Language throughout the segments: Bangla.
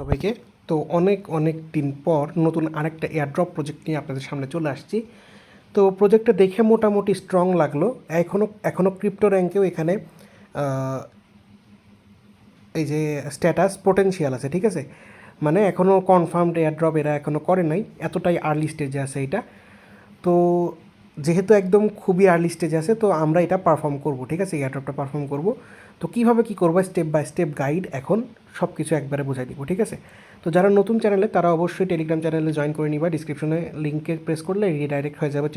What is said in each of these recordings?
সবাইকে। তো অনেক অনেক দিন পর নতুন আরেকটা এয়ারড্রপ প্রজেক্ট নিয়ে আপনাদের সামনে চলে আসছি। তো প্রজেক্টটা দেখে মোটামুটি স্ট্রং লাগলো। এখনও ক্রিপ্টো র্যাঙ্কেও এখানে এই যে স্ট্যাটাস পোটেনশিয়াল আছে, ঠিক আছে, মানে এখনও কনফার্মড এয়ারড্রপ এরা এখনও করে নাই, এতটাই আর্লি স্টেজে আছে এটা। তো যেহেতু একদম খুবই আর্লি স্টেজে আছে, তো আমরা এটা পারফর্ম করব, ঠিক আছে, এয়ারড্রপটা পারফর্ম করব। তো কীভাবে কী করবো স্টেপ বাই স্টেপ গাইড এখন সব কিছু একবারে বোঝাই দিব, ঠিক আছে। তো যারা নতুন চ্যানেলে তারা অবশ্যই টেলিগ্রাম চ্যানেলে জয়েন করে নিবা। ডিসক্রিপশনে লিঙ্কে প্রেস করলে রিডাইরেক্ট হয়ে যাবে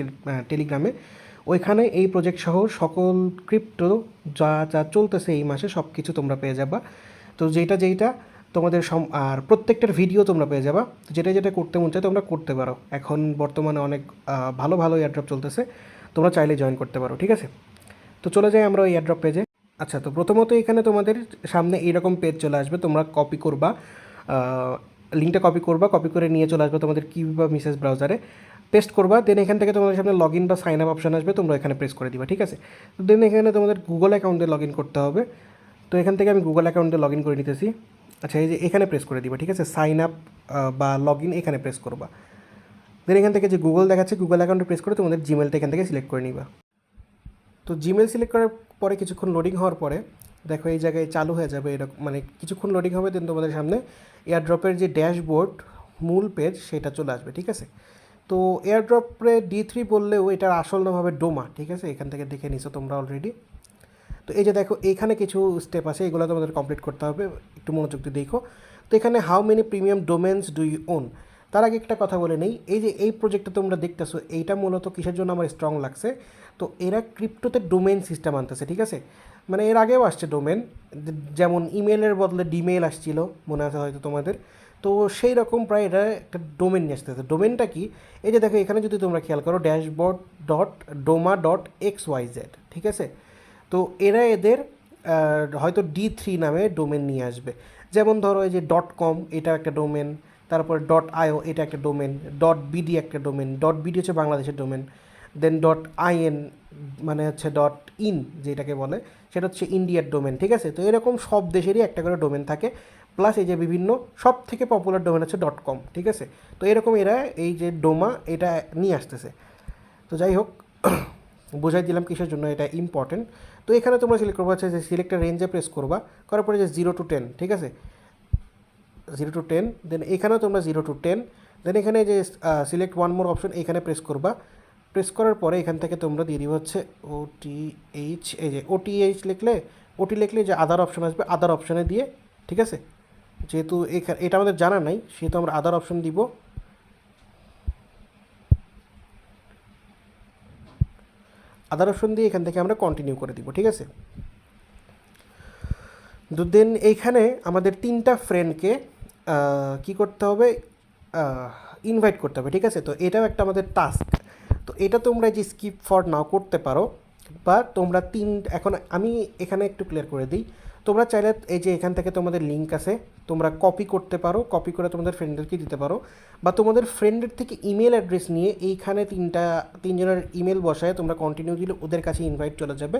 টেলিগ্রামে। ওইখানে এই প্রজেক্ট সহ সকল ক্রিপ্টো যা যা চলতেছে এই মাসে সব কিছু তোমরা পেয়ে যাবা। তো যেইটা যেইটা তোমাদের আর প্রত্যেকটার ভিডিও তোমরা পেয়ে যাবা। যেটা যেটা করতে মন চায় তোমরা করতে পারো। এখন বর্তমানে অনেক ভালো ভালো এয়ারড্রপ চলতেছে, তোমরা চাইলে জয়েন করতে পারো, ঠিক আছে। তো চলে যাই আমরা ওই এয়ারড্রপ পেজে। আচ্ছা, তো প্রথমত এখানে তোমাদের সামনে এইরকম পেজ চলে আসবে। তোমরা কপি করবা, লিঙ্কটা কপি করবা, কপি করে নিয়ে চলে আসবে তোমাদের কিউ বা মিসেস ব্রাউজারে, পেস্ট করবা। দেন এখান থেকে তোমাদের সামনে লগ ইন বা সাইন আপ অপশন আসবে, তোমরা এখানে প্রেস করে দিবা, ঠিক আছে। তো দেন এখানে তোমাদের গুগল অ্যাকাউন্টে লগ ইন করতে হবে। তো এখান থেকে আমি গুগল অ্যাকাউন্টে লগ ইন করে নিতেছি। আচ্ছা, এই যে এখানে প্রেস করে দিবা, ঠিক আছে, সাইন আপ বা লগ ইন এখানে প্রেস করবা। দেন এখান থেকে যে গুগল দেখাচ্ছে গুগল অ্যাকাউন্টে প্রেস করে তোমাদের জিমেলটা এখান থেকে সিলেক্ট করে নিবা। তো জিমেল সিলেক্ট করার পরে কিছুক্ষণ লোডিং হওয়ার পরে দেখো এই জায়গায় চালু হয়ে যাবে এরকম, মানে কিছুক্ষণ লোডিং হবে। দেন তোমাদের সামনে এয়ারড্রপের যে ড্যাশবোর্ড মূল পেজ সেটা চলে আসবে, ঠিক আছে। তো এয়ারড্রপে D3 বললেও এটার আসল নাম হবে ডোমা, ঠিক আছে, এখান থেকে দেখে নিছো তোমরা অলরেডি। তো এই যে দেখো এইখানে কিছু স্টেপ আছে, এগুলো তোমাদের কমপ্লিট করতে হবে, একটু মনোযোগ দিয়ে দেখো। তো এখানে how many premium domains do you own. তার আগে একটা কথা বলে নেই, এই যে এই প্রজেক্টটা তোমরা দেখতেছো এইটা মূলত কিসের জন্য আমার স্ট্রং লাগছে। তো এরা ক্রিপ্টোতে ডোমেন সিস্টেম আনতেছে, ঠিক আছে। মানে এর আগেও আসছে ডোমেন, যেমন ইমেলের বদলে ডিমেল আসছিল, মনে আছে হয়তো তোমাদের। তো সেই রকম প্রায় এটা একটা ডোমেন নিয়ে আসতেছে। ডোমেনটা কি, এই যে দেখো এখানে যদি তোমরা খেয়াল করো dashboard.doma.xyz, ঠিক আছে। তো এরা এদের হয়তো D3 নামে ডোমেন নিয়ে আসবে। যেমন ধরো এই যে .com এটা একটা ডোমেন, তারপর .io এটা একটা ডোমেন, .bd একটা ডোমেন, .bd হচ্ছে বাংলাদেশের ডোমেন, দেন .in মানে হচ্ছে .in যেটাকে বলে সেটা হচ্ছে ইন্ডিয়ার ডোমেন, ঠিক আছে। তো এরকম সব দেশেরই একটা করে ডোমেন থাকে। প্লাস এই যে বিভিন্ন সব থেকে পপুলার ডোমেন হচ্ছে .com, ঠিক আছে। তো এরকম এরা এই যে ডোমা এটা নিয়ে আসতেছে। তো যাই হোক, বোঝাই দিলাম কিসের জন্য এটা ইম্পর্টেন্ট। তো এখানে তোমরা সিলেক্ট করবো হচ্ছে যে সিলেক্টের রেঞ্জে প্রেস করবা, করার পরে যে 0 to 10, ঠিক আছে, 0 to 10। দেন এখানেও তোমরা 0 to 10। দেন এখানে যে সিলেক্ট ওয়ান মোর অপশন এখানে প্রেস করবা। প্রেস করার পরে এখান থেকে তোমরা দিয়ে দিবে হচ্ছে OTH, এই যে OTH লিখলে যে আদার অপশন আসবে, আদার অপশানে দিয়ে, ঠিক আছে। যেহেতু এটা আমাদের জানা নাই সেহেতু আমরা আদার অপশন দিব। আদার অপশন দিয়ে এখান থেকে আমরা কন্টিনিউ করে দিব, ঠিক আছে। তো দেন এইখানে আমাদের 3টা ফ্রেন্ডকে কী করতে হবে, ইনভাইট করতে হবে, ঠিক আছে। তো এটাও একটা আমাদের টাস্ক। তো এটা তোমরা যে স্কিপ ফর নাও করতে পারো, বা তোমরা এখন আমি এখানে একটু ক্লিয়ার করে দিই। তোমরা চাইলে এই যে এখান থেকে তোমাদের লিঙ্ক আছে, তোমরা কপি করতে পারো, কপি করে তোমাদের ফ্রেন্ডদেরকে দিতে পারো, বা তোমাদের ফ্রেন্ডের থেকে ইমেল অ্যাড্রেস নিয়ে এইখানে তিনজনের ইমেল বসায় তোমরা কন্টিনিউ দিলে ওদের কাছে ইনভাইট চলে যাবে।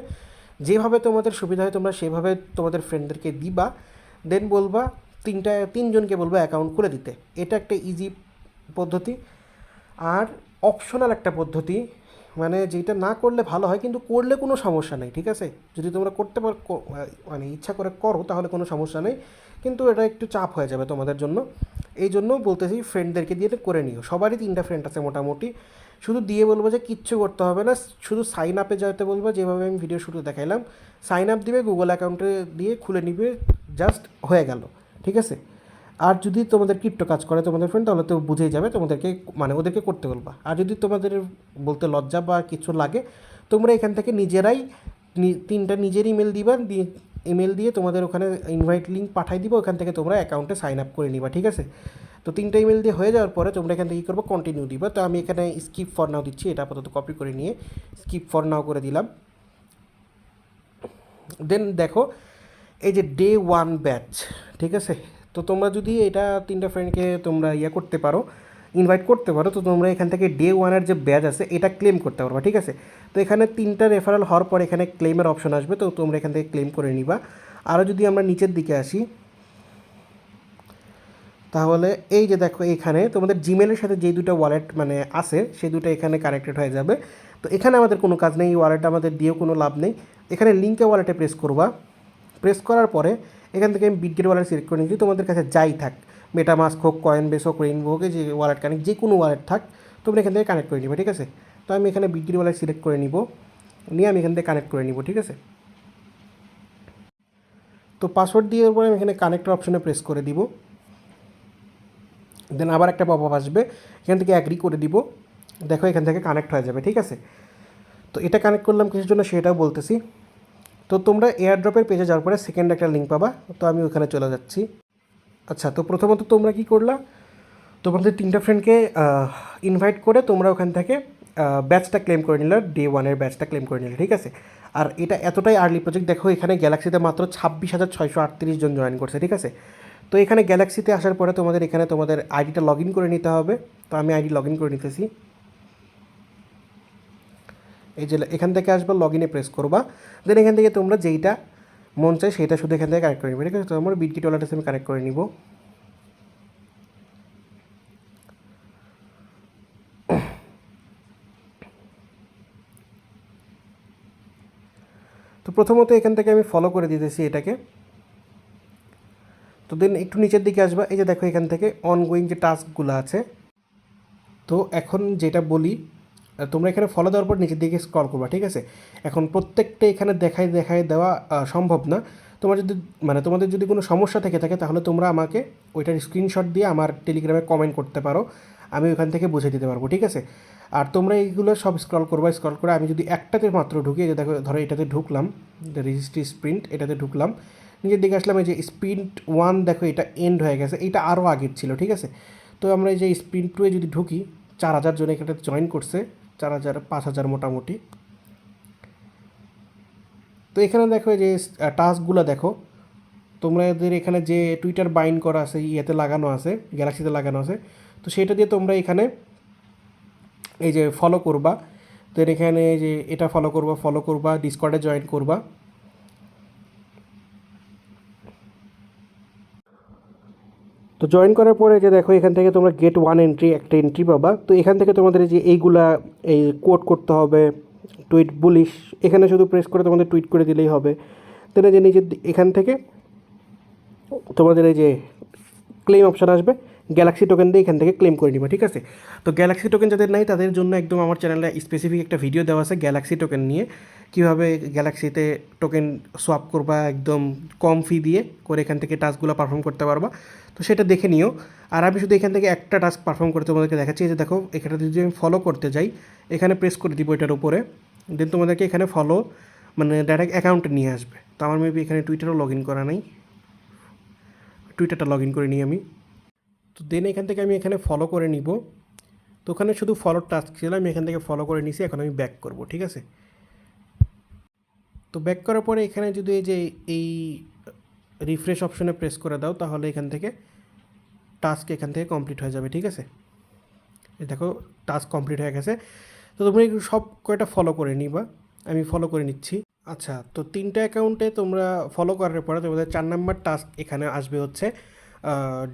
যেভাবে তোমাদের সুবিধা হয় তোমরা সেভাবে তোমাদের ফ্রেন্ডদেরকে দিবা। দেন বলবা তিনজনকে বলবা অ্যাকাউন্ট খুলে দিতে। এটা একটা ইজি পদ্ধতি। আর অপশনাল একটা পদ্ধতি, মানে যেটা না করলে ভালো হয় কিন্তু করলে কোনো সমস্যা নেই, ঠিক আছে। যদি তোমরা করতে পারো, মানে ইচ্ছা করে করো তাহলে কোনো সমস্যা নেই, কিন্তু এটা একটু চাপ হয়ে যাবে তোমাদের জন্য। এই জন্য বলতেছি ফ্রেন্ডদেরকে দিয়ে করে নিও। সবারই 3টা ফ্রেন্ড আছে মোটামুটি। শুধু দিয়ে বলবো যে কিচ্ছু করতে হবে না, শুধু সাইন আপে যেতে বলবো, যেভাবে আমি ভিডিও শুরু দেখাইলাম। সাইন আপ দিবে, গুগল অ্যাকাউন্টে দিয়ে খুলে নিবে, জাস্ট হয়ে গেল, ঠিক আছে। আর যদি তোমাদের ক্রিপ্টো কাজ করে তোমাদের ফ্রেন্ড, তাহলে তো বুঝেই যাবে, তোমাদেরকে মানে ওদেরকে করতে বলবা। আর যদি তোমাদের বলতে লজ্জা বা কিছু লাগে, তোমরা এখান থেকে নিজেরাই 3টা নিজের ইমেল দিবা, ইমেল দিয়ে তোমাদের ওখানে ইনভাইট লিঙ্ক পাঠাই দিব, ওখান থেকে তোমরা অ্যাকাউন্টে সাইন আপ করে নিবা, ঠিক আছে। তো 3টা ইমেল দিয়ে হয়ে যাওয়ার পরে তোমরা এখান থেকে কী করবো, কন্টিনিউ দিবা। তো আমি এখানে স্কিপ ফর নাও দিচ্ছি, এটা আপাতত কপি করে নিয়ে স্কিপ ফর নাও করে দিলাম। দেন দেখো এই যে ডে 1 ব্যাচ, ঠিক আছে। তো তোমরা যদি এটা 3টা ফ্রেন্ডকে তোমরা করতে পারো, ইনভাইট করতে পারো, তো তোমরা এখান থেকে ডে 1-এর যে ব্যাচ আছে এটা ক্লেম করতে পারবা, ঠিক আছে। তো এখানে 3টা রেফারেল হওয়ার পর এখানে ক্লেমের অপশন আসবে, তো তোমরা এখান থেকে ক্লেম করে নিবা। আরও যদি আমরা নিচের দিকে আসি, তাহলে এই যে দেখো এখানে তোমাদের জিমেলের সাথে যেই দুটো ওয়ালেট মানে আছে সেই দুটো এখানে কানেক্টেড হয়ে যাবে। তো এখানে আমাদের কোনো কাজ নেই, এই ওয়ালেটটা আমাদের দিয়েও কোনো লাভ নেই। এখানে লিঙ্কে ওয়ালেটে প্রেস করবা, প্রেস করার পরে এখান থেকে আমি বিটগেট ওয়ালেট সিলেক্ট করে নিচ্ছি। তোমাদের কাছে যাই থাক, মেটামাস্ক হোক, কয়েনবেস হোক, রেইনবো হোক, যে ওয়ালেট কানেক্ট যে কোনো ওয়ালেট থাক তোমরা এখান থেকে কানেক্ট করে নিবে, ঠিক আছে। তো আমি এখানে বিটগেট ওয়ালেট সিলেক্ট করে নিব, নিয়ে আমি এখান থেকে কানেক্ট করে নিব, ঠিক আছে। তো পাসওয়ার্ড দিয়ে পরে আমি এখানে কানেক্টর অপশনে প্রেস করে দিব। দেন আবার একটা পপআপ আসবে, এখান থেকে অ্যাগ্রি করে দিব। দেখো এখান থেকে কানেক্ট হয়ে যাবে, ঠিক আছে। তো এটা কানেক্ট করলাম কিসের জন্য সেটাও বলতেছি। তো তোমরা এয়ারড্রপের পেজে যাওয়ার পরে সেকেন্ড একটা লিঙ্ক পাবা, তো আমি ওখানে চলে যাচ্ছি। আচ্ছা, তো প্রথমত তোমরা কী করলা, তোমাদের 3টা ফ্রেন্ডকে ইনভাইট করে তোমরা ওখান থেকে ব্যাচটা ক্লেম করে নিলে, ডে 1-এর ব্যাচটা ক্লেম করে নিলে, ঠিক আছে। আর এটা এতটাই আর্লি প্রজেক্ট, দেখো এখানে গ্যালাক্সিতে মাত্র 26,638 জন জয়েন করছে, ঠিক আছে। তো এখানে গ্যালাক্সিতে আসার পরে তোমাদের এখানে তোমাদের আইডিটা লগ ইন করে নিতে হবে। তো আমি আইডি লগ ইন করে নিতেছি। এই যে এখান থেকে আসবা, লগ ইনে প্রেস করবা। দেন এখান থেকে তোমরা যেইটা মন চায় সেটা শুধু এখান থেকে কানেক্ট করে নিবে, ঠিক আছে। তো আমার বিটগেট ওয়ালেটে আমি কানেক্ট করে নিব। তো প্রথমত এখান থেকে আমি ফলো করে দিতেছি এটাকে। তো দেন একটু নিচের দিকে আসবা, এই যে দেখো এখান থেকে অনগোয়িং যে টাস্কগুলো আছে। তো এখন যেটা বলি, তোমরা এখানে ফলো দেওয়ার পর নিচের দিকে স্ক্রল করবা, ঠিক আছে। এখন প্রত্যেকটা এখানে দেখায় দেওয়া সম্ভব না। তোমার যদি মানে তোমাদের যদি কোনো সমস্যা থেকে থাকে তাহলে তোমরা আমাকে ওইটার স্ক্রিনশট দিয়ে আমার টেলিগ্রামে কমেন্ট করতে পারো, আমি ওইখান থেকে বুঝে দিতে পারবো, ঠিক আছে। আর তোমরা এইগুলো সব স্ক্রল করবা, স্ক্রল করে আমি যদি একটাতে মাত্র ঢুকি, যে দেখো ধরো এটাতে ঢুকলাম, রেজিস্ট্রি স্প্রিন্ট এটাতে ঢুকলাম, নিজের দিকে আসলাম, এই যে স্প্রিন্ট 1 দেখো এটা এন্ড হয়ে গেছে, এটা আরও আগের ছিল, ঠিক আছে। তো আমরা এই যে স্প্রিন্ট 2-এ যদি ঢুকি, 4,000 জন এখানে জয়েন করছে, 4,000 5,000 মোটামুটি। তো এখানে দেখো যে টাস্কগুলো দেখো, তোমাদের এখানে যে টুইটার বাইন্ড করা আছে, ইয়েতে লাগানো আছে, গ্যালাক্সিতে লাগানো আছে, তো সেটা দিয়ে তোমরা এখানে এই যে ফলো করবা। তো এখানে যে এটা ফলো করবা, ডিসকর্ডে জয়েন করবা। তো জয়েন করার পরে যে দেখো এখান থেকে তোমরা গেট 1 এন্ট্রি একটা এন্ট্রি পাবা। তো এখান থেকে তোমাদের যে এইগুলা এই কোড করতে হবে, টুইট বুলিশ, এখানে শুধু প্রেস করে তোমাদের টুইট করে দিলেই হবে। তাহলে যে নিজের এখান থেকে তোমাদের এই যে ক্লেম অপশান আসবে, গ্যালাক্সি টোকেন দিয়ে এখান থেকে ক্লেম করে নিবা, ঠিক আছে। তো গ্যালাক্সি টোকেন যাদের নাই তাদের জন্য একদম আমার চ্যানেলে স্পেসিফিক একটা ভিডিও দেওয়া আছে গ্যালাক্সি টোকেন নিয়ে, কীভাবে গ্যালাক্সিতে টোকেন সোয়াপ করবা একদম কম ফি দিয়ে করে এখান থেকে টাস্কগুলো পারফর্ম করতে পারবা। তো সেটা দেখে নিও। আর আমি শুধু এখান থেকে একটা টাস্ক পারফর্ম করতে তোমাদেরকে দেখাচ্ছি। যে দেখো এখানে যদি আমি ফলো করতে যাই, এখানে প্রেস করে দিব এটার উপরে, দেন তোমাদেরকে এখানে ফলো মানে ডাইরেক্ট অ্যাকাউন্টে নিয়ে আসবে। তো আমার মেবি এখানে টুইটারও লগ ইন করা নাই, টুইটারটা লগ ইন করে নিই আমি। তো দেন এখান থেকে আমি এখানে ফলো করে নিব। তো ওখানে শুধু ফলোর টাস্ক ছিল, আমি এখান থেকে ফলো করে নিছি। এখন আমি ব্যাক করব, ঠিক আছে। তো ব্যাক করার পরে এখানে যদি এই যে এই রিফ্রেশ অপশনে প্রেস করে দাও, তাহলে এখান থেকে টাস্ক এখান থেকে কমপ্লিট হয়ে যাবে, ঠিক আছে। এই দেখো টাস্ক কমপ্লিট হয়ে গেছে। তো তুমি সব কয়টা ফলো করে নিবা, আমি ফলো করে নিচ্ছি। আচ্ছা, তো 3টা অ্যাকাউন্টে তোমরা ফলো করার পরে তোমাদের 4 নাম্বার টাস্ক এখানে আসবে হচ্ছে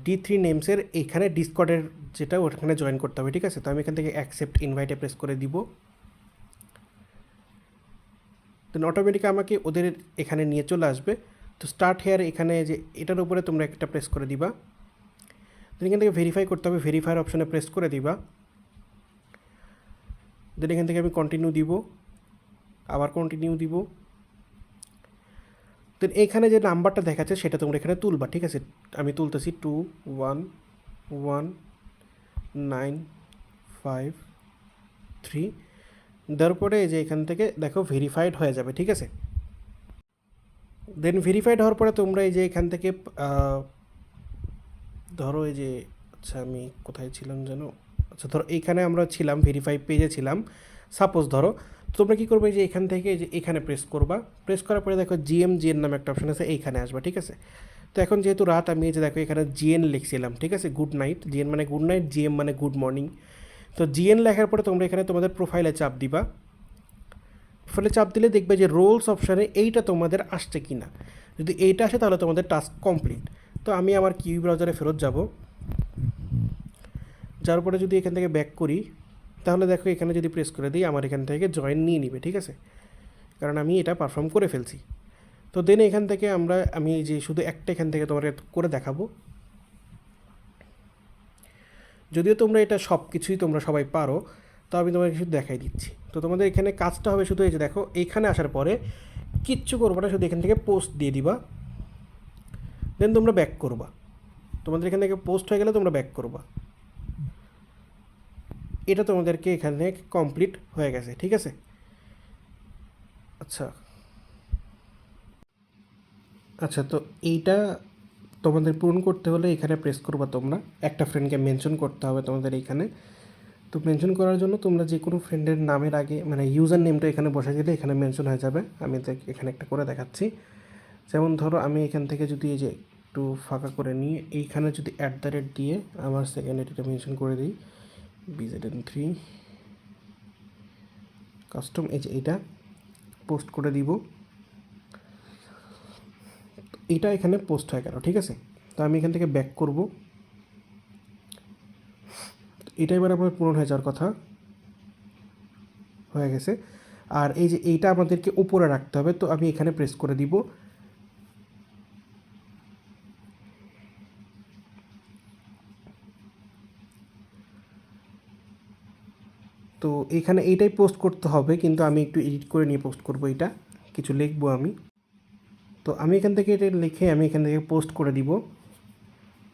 D3 নেমসের এখানে ডিসকর্ডের যেটা ওখানে জয়েন করতে হবে, ঠিক আছে। তো আমি এখান থেকে অ্যাকসেপ্ট ইনভাইটে প্রেস করে দিব। দেন অটোমেটিক আমাকে ওদের এখানে নিয়ে চলে আসবে। তো স্টার্ট হেয়ার এখানে যে এটার উপরে তোমরা একটা প্রেস করে দিবা। দেন এখান থেকে ভেরিফাই করতে হবে, ভেরিফায়ার অপশানে প্রেস করে দিবা। দেন এখান থেকে আমি কন্টিনিউ দিব, আবার কন্টিনিউ দিব। দেন এখানে যে নাম্বারটা দেখাচ্ছে সেটা তোমরা এখানে তুলবা, ঠিক আছে। আমি তুলতেছি 2119553। দেওয়ার পরে এই যে এখান থেকে দেখো ভেরিফাইড হয়ে যাবে, ঠিক আছে। দেন ভেরিফাইড হওয়ার পরে তোমরা এই যে এখান থেকে ধরো এই যে, আচ্ছা আমি কোথায় ছিলাম যেন, আচ্ছা ধরো এইখানে আমরা ছিলাম, ভেরিফাই পেজে ছিলাম সাপোজ ধরো। তোমরা কী করবে, যে এখান থেকে যে এখানে প্রেস করবা, প্রেস করার পরে দেখো জিএন নামে একটা অপশন আছে, এইখানে আসবা, ঠিক আছে। তো এখন যেহেতু রাত, আমি এই যে দেখো এখানে জিএন লিখছিলাম, ঠিক আছে, গুড নাইট, জিএন মানে গুড নাইট, জিএম মানে গুড মর্নিং। তো জিএন লেখার পরে তোমরা এখানে তোমাদের প্রোফাইলে চাপ দিবা। প্রোফাইলে চাপ দিলে দেখবে যে রোলস অপশানে এইটা তোমাদের আসছে কি না। যদি এইটা আসে তাহলে তোমাদের টাস্ক কমপ্লিট। তো আমি আমার কিউ ব্রাউজারে ফেরত যাব। যাওয়ার পরে যদি এখান থেকে ব্যাক করি, তাহলে দেখো এখানে যদি প্রেস করে দিই আমার এখান থেকে জয়েন নিয়ে নিবে, ঠিক আছে, কারণ আমি এটা পারফর্ম করে ফেলছি। তো দেন এখান থেকে আমি এই যে শুধু একটা এখান থেকে তোমার করে দেখাবো, যদিও তোমরা এটা সব কিছুই তোমরা সবাই পারো, তো আমি তোমাকে শুধু দেখাই দিচ্ছি। তো তোমাদের এখানে কাজটা হবে শুধু এই যে দেখো এইখানে আসার পরে কিচ্ছু করবো না, শুধু এখান থেকে পোস্ট দিয়ে দিবা, দেন তোমরা ব্যাক করবা। তোমাদের এখান থেকে পোস্ট হয়ে গেলে তোমরা ব্যাক করবা। এটা তোমাদেরকে এখানে কমপ্লিট হয়ে গেছে, ঠিক আছে। আচ্ছা আচ্ছা, তো এইটা তোমাদের পূরণ করতে হলে এখানে প্রেস করবা, তোমরা একটা ফ্রেন্ডকে মেনশন করতে হবে তোমাদের এইখানে। তো মেনশন করার জন্য তোমরা যে কোনো ফ্রেন্ডের নামের আগে মানে ইউজার নেমটা এখানে বসে দিলে এখানে মেনশন হয়ে যাবে। আমি এখানে একটা করে দেখাচ্ছি। যেমন ধরো আমি এখান থেকে যদি এই যে একটু ফাঁকা করে নিয়ে এইখানে যদি @ দিয়ে আমার সেকেন্ড এটা মেনশন করে দিই, BZN3 কাস্টম, এই যে এইটা পোস্ট করে দিব। এটা এখানে পোস্ট হয়ে গেল, ঠিক আছে। তো আমি এখান থেকে ব্যাক করব। এটা এবার আমার পূরণ হয়ে যাওয়ার কথা, হয়ে গেছে। আর এই যে এইটা আমাদেরকে উপরে রাখতে হবে, তো আমি এখানে প্রেস করে দিব। তো এখানে এইটাই পোস্ট করতে হবে, কিন্তু আমি একটু এডিট করে নিয়ে পোস্ট করব, এটা কিছু লিখবো আমি। তো আমি এখান থেকে এটা লিখে আমি এখান থেকে পোস্ট করে দিব।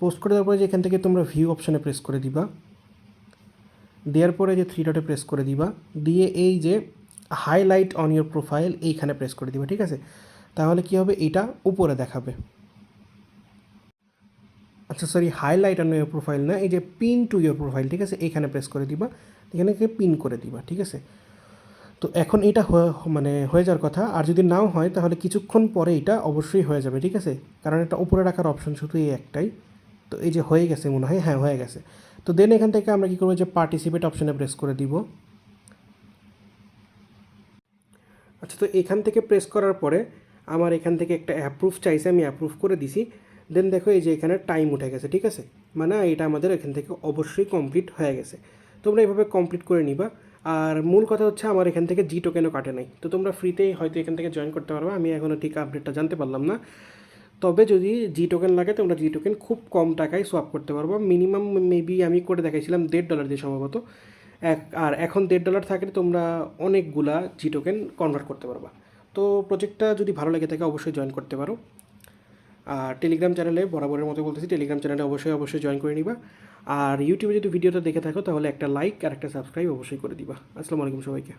পোস্ট করে দেওয়ার পরে যে এখান থেকে তোমরা ভিউ অপশানে প্রেস করে দিবা, দেওয়ার পরে যে 3 ডটে প্রেস করে দিবা, দিয়ে এই যে হাইলাইট অন ইউর প্রোফাইল এইখানে প্রেস করে দিবা, ঠিক আছে। তাহলে কি হবে, এটা উপরে দেখাবে। আচ্ছা sorry, highlight on your profile না, এই যে পিন টু ইউর প্রোফাইল, ঠিক আছে, এইখানে প্রেস করে দিবা, এখানে পিন করে দিবা, ঠিক আছে। তো এখন এটা মানে হয়ে যাওয়ার কথা। আর যদি নাও হয় তাহলে কিছুক্ষণ পরে এটা অবশ্যই হয়ে যাবে, ঠিক আছে, কারণ এটা উপরে রাখার অপশন শুধু এই একটাই। তো এই যে হয়ে গেছে মনে হয়, হ্যাঁ হয়ে গেছে। তো দেন এখান থেকে আমরা কী করবো, যে পার্টিসিপেট অপশানে প্রেস করে দিব। আচ্ছা, তো এখান থেকে প্রেস করার পরে আমার এখান থেকে একটা অ্যাপ্রুভ চাইছে, আমি অ্যাপ্রুভ করে দিছি। দেন দেখো এই যে এখানে টাইম উঠে গেছে, ঠিক আছে, মানে এটা আমাদের এখান থেকে অবশ্যই কমপ্লিট হয়ে গেছে। তোমরা এইভাবে কমপ্লিট করে নিবা। আর মূল কথা হচ্ছে আমার এখান থেকে জি টোকেনও কাটে নাই, তো তোমরা ফ্রিতেই হয়তো এখান থেকে জয়েন করতে পারবে। আমি এখনও ঠিক আপডেটটা জানতে পারলাম না, তবে যদি জি টোকেন লাগে তোমরা জি টোকেন খুব কম টাকায় সোয়াপ করতে পারবো। মিনিমাম মেবি আমি করে দেখাইছিলাম $1.5 দিয়ে সম্ভবত। আর এখন $1.5 থাকলে তোমরা অনেকগুলা জি টোকেন কনভার্ট করতে পারবা। তো প্রজেক্টটা যদি ভালো লেগে থাকে অবশ্যই জয়েন করতে পারো। আর টেলিগ্রাম চ্যানেলে বরাবরের মতো বলতেছি, টেলিগ্রাম চ্যানেলে অবশ্যই জয়েন করে নিবা। আর ইউটিউবে যদি ভিডিওটা দেখে থাকো তাহলে একটা লাইক আর একটা সাবস্ক্রাইব অবশ্যই করে দিবা। আসসালামু আলাইকুম সবাইকে।